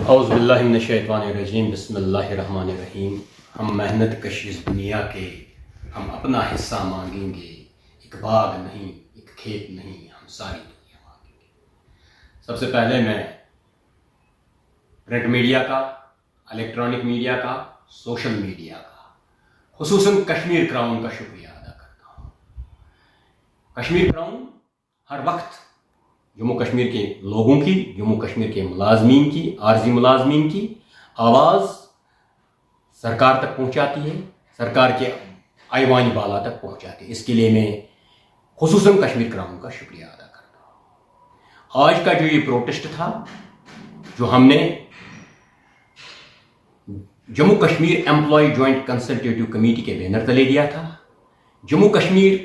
اعوذ باللہ من الشیطان الرجیم بسم اللہ الرحمن الرحیم. ہم محنت کش اس دنیا کے، ہم اپنا حصہ مانگیں گے. ایک باغ نہیں، ایک کھیت نہیں، ہم ساری دنیا مانگیں گے. سب سے پہلے میں پرنٹ میڈیا کا، الیکٹرانک میڈیا کا، سوشل میڈیا کا، خصوصاً کشمیر کراؤن کا شکریہ ادا کرتا ہوں. کشمیر کراؤن ہر وقت جموں کشمیر کے لوگوں کی، جموں کشمیر کے ملازمین کی، عارضی ملازمین کی آواز سرکار تک پہنچاتی ہے، سرکار کے ایوان بالا تک پہنچاتی ہے. اس کے لیے میں خصوصاً کشمیر کراؤن کا شکریہ ادا کرتا ہوں. آج کا جو یہ پروٹیسٹ تھا، جو ہم نے Jammu Kashmir employee joint consultative committee کے بینر تلے دیا تھا. Jammu Kashmir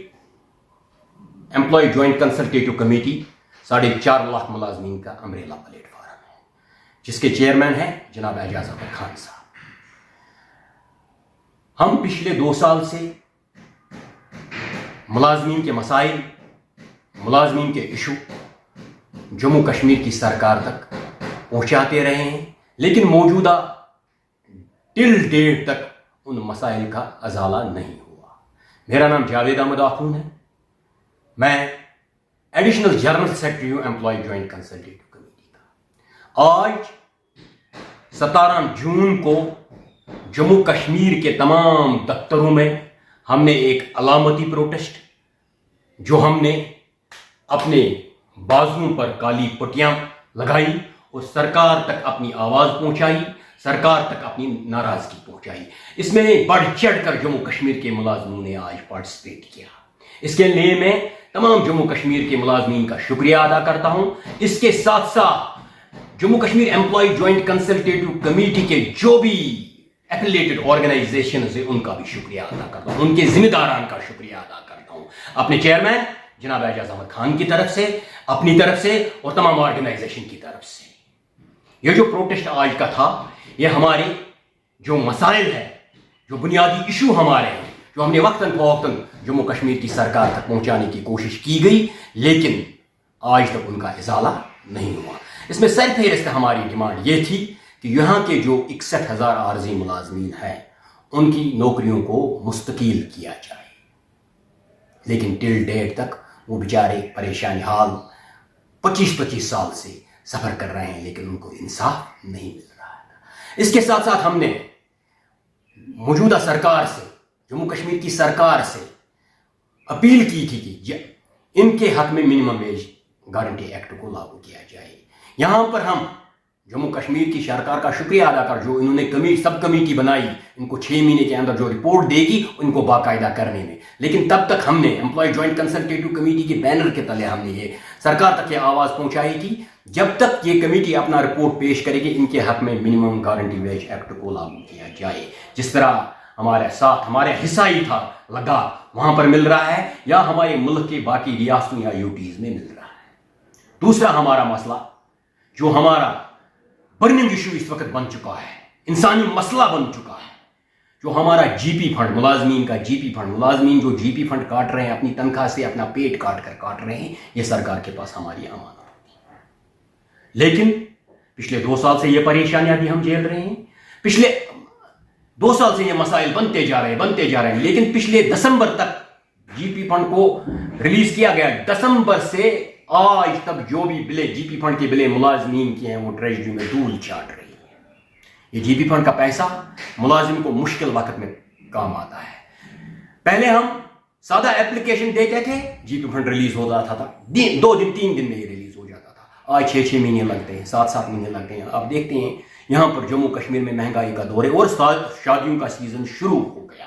employee joint consultative committee 4.5 lakh ملازمین کا امبریلا پلیٹ فارم ہے، جس کے چیئرمین ہیں جناب اعجاز احمد خان صاحب. ہم پچھلے 2 سال سے ملازمین کے مسائل، ملازمین کے ایشو جموں کشمیر کی سرکار تک پہنچاتے رہے ہیں، لیکن موجودہ ٹل ڈیٹ تک ان مسائل کا ازالہ نہیں ہوا. میرا نام جاوید احمد آخون ہے. میں ایڈیشنل جنرل سیکرٹری ہوں امپلائی جوائنٹ کنسلٹیٹیو کمیٹی کا. آج 17 جون کو جموں کشمیر کے تمام دفتروں میں ہم نے ایک علامتی پروٹیسٹ، جو ہم نے اپنے بازوؤں پر کالی پٹیاں لگائی اور سرکار تک اپنی آواز پہنچائی، سرکار تک اپنی ناراضگی پہنچائی. اس میں بڑھ چڑھ کر جموں کشمیر کے ملازموں نے آج پارٹیسپیٹ کیا. اس کے لیے میں تمام جموں کشمیر کے ملازمین کا شکریہ ادا کرتا ہوں. اس کے ساتھ ساتھ Jammu Kashmir employee joint consultative committee کے جو بھی ایفیلیٹڈ آرگنائزیشنز ہیں ان کا بھی شکریہ ادا کرتا ہوں، ان کے ذمہ داران کا شکریہ ادا کرتا ہوں، اپنے چیئرمین جناب اعجاز احمد خان کی طرف سے، اپنی طرف سے اور تمام آرگنائزیشن کی طرف سے. یہ جو پروٹیسٹ آج کا تھا، یہ ہمارے جو مسائل ہیں، جو بنیادی ایشو ہمارے ہیں، جو ہم نے وقتاً فوقتاً جموں کشمیر کی سرکار تک پہنچانے کی کوشش کی گئی، لیکن آج تک ان کا ازالہ نہیں ہوا. اس میں سر فہرست ہماری ڈیمانڈ یہ تھی کہ یہاں کے جو 61,000 عارضی ملازمین ہیں ان کی نوکریوں کو مستقیل کیا جائے، لیکن ٹل ڈیٹ تک وہ بیچارے پریشان حال 25 سال سے سفر کر رہے ہیں، لیکن ان کو انصاف نہیں مل رہا ہے. اس کے ساتھ ساتھ ہم نے موجودہ سرکار سے، جموں کشمیر کی سرکار سے اپیل کی تھی کہ ان کے حق میں منیمم ویج گارنٹی ایکٹ کو لاگو کیا جائے. یہاں پر ہم جموں کشمیر کی سرکار کا شکریہ ادا کر، جو انہوں نے سب کمیٹی بنائی، ان کو 6 مہینے کے اندر جو رپورٹ دے گی ان کو باقاعدہ کرنے میں، لیکن تب تک ہم نے امپلائی جوائنٹ کنسلٹیٹیو کمیٹی کے بینر کے تلے ہم نے یہ سرکار تک یہ آواز پہنچائی تھی، جب تک یہ کمیٹی اپنا رپورٹ پیش کرے گی ان کے حق میں منیمم گارنٹی ویج ایکٹ کو لاگو کیا جائے. جس طرح ہمارے ساتھ ہمارے حصہ ہی تھا لگا وہاں پر مل رہا ہے، یا ہمارے ملک کے باقی ریاستوں یا یوٹیز میں مل رہا ہے. دوسرا ہمارا مسئلہ، جو ہمارا برننگ ایشو اس وقت بن چکا ہے، انسانی مسئلہ بن چکا ہے، جو ہمارا جی پی فنڈ، ملازمین کا جی پی فنڈ، ملازمین جو جی پی فنڈ کاٹ رہے ہیں، اپنی تنخواہ سے اپنا پیٹ کاٹ رہے ہیں، یہ سرکار کے پاس ہماری امانت ہوتی ہے. لیکن پچھلے 2 سال سے یہ پریشانیاں بھی ہم جھیل رہے ہیں. پچھلے 2 سال سے یہ مسائل بنتے جا رہے ہیں، لیکن پچھلے دسمبر تک جی پی فنڈ کو ریلیز کیا گیا. دسمبر سے آج تک جو بھی بلیں، جی پی فنڈ کی بلیں ملازمین کی ہیں، وہ ٹریجری میں دھول چاٹ رہی ہیں. یہ جی پی فنڈ کا پیسہ ملازم کو مشکل وقت میں کام آتا ہے. پہلے ہم سادہ اپلیکیشن دیتے تھے، جی پی فنڈ ریلیز ہو جاتا تھا، 2 دن 3 دن میں یہ ریلیز ہو جاتا تھا. آج 6 مہینے لگتے ہیں، 7 مہینے لگتے ہیں. آپ دیکھتے ہیں یہاں پر جموں کشمیر میں مہنگائی کا دور ہے اور شادیوں کا سیزن شروع ہو گیا.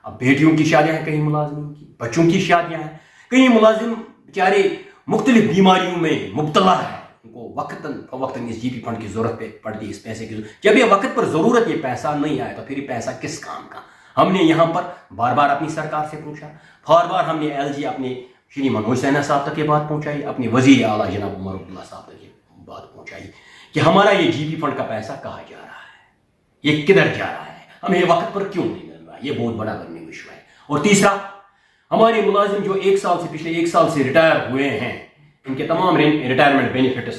اب بیٹیوں کی شادیاں ہیں، کہیں ملازمین کی، بچوں کی شادیاں ہیں، کہیں ملازم بیچارے مختلف بیماریوں میں مبتلا ہے، ان کو وقتاً اس جی پی فنڈ کی ضرورت پڑتی ہے، اس پیسے کی ضرورت. جب یہ وقت پر ضرورت یہ پیسہ نہیں آیا تو پھر یہ پیسہ کس کام کا؟ ہم نے یہاں پر بار بار اپنی سرکار سے پوچھا، بار ہم نے ایل جی اپنے شری منوج سنہا صاحب تک یہ بات پہنچائی، اپنے وزیر اعلیٰ جناب عمر عبداللہ صاحب تک یہ بات پہنچائی کہ ہمارا یہ جی پی فنڈ کا پیسہ کہاں جا رہا ہے، یہ کدھر جا رہا ہے، ہمیں یہ وقت پر کیوں نہیں مل رہا. یہ بہت بڑا برننگ ایشو ہے. اور تیسرا، ہمارے ملازم جو پچھلے 1 سال سے ریٹائر ہوئے ہیں، ان کے تمام ریٹائرمنٹ بینیفٹس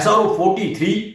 SRO 43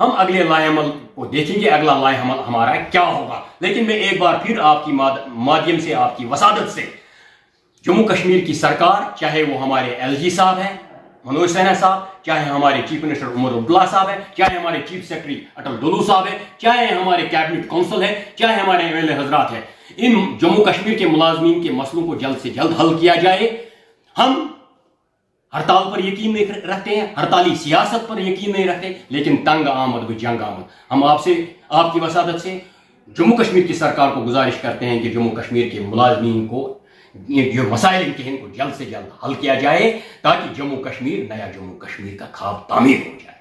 ہم اگلے لائحہ عمل کو دیکھیں گے، اگلا لائحہ عمل ہمارا کیا ہوگا. لیکن میں ایک بار پھر آپ کی مادھیم سے، آپ کی وسادت سے جموں کشمیر کی سرکار، چاہے وہ ہمارے ایل جی صاحب ہیں منوج سنہا صاحب، چاہے ہمارے چیف منسٹر عمر عبداللہ صاحب ہے، چاہے ہمارے چیف سیکرٹری اٹل ڈولو صاحب ہے، چاہے ہمارے کیبنٹ کونسل ہے، چاہے ہمارے ایم ایل اے حضرات ہیں، ان جموں کشمیر کے ملازمین کے مسئلوں کو جلد سے جلد حل کیا جائے. ہم ہڑتال پر یقین نہیں رکھتے ہیں، ہڑتالی سیاست پر یقین نہیں رکھتے، لیکن تنگ آمد و جنگ آمد. ہم آپ سے، آپ کی وسادت سے جموں کشمیر کی سرکار کو گزارش کرتے ہیں کہ جموں کشمیر کے ملازمین کو جو مسائل ان کے ہیں ان کو جلد سے جلد حل کیا جائے، تاکہ جموں کشمیر، نیا جموں کشمیر کا خواب تعمیر ہو جائے.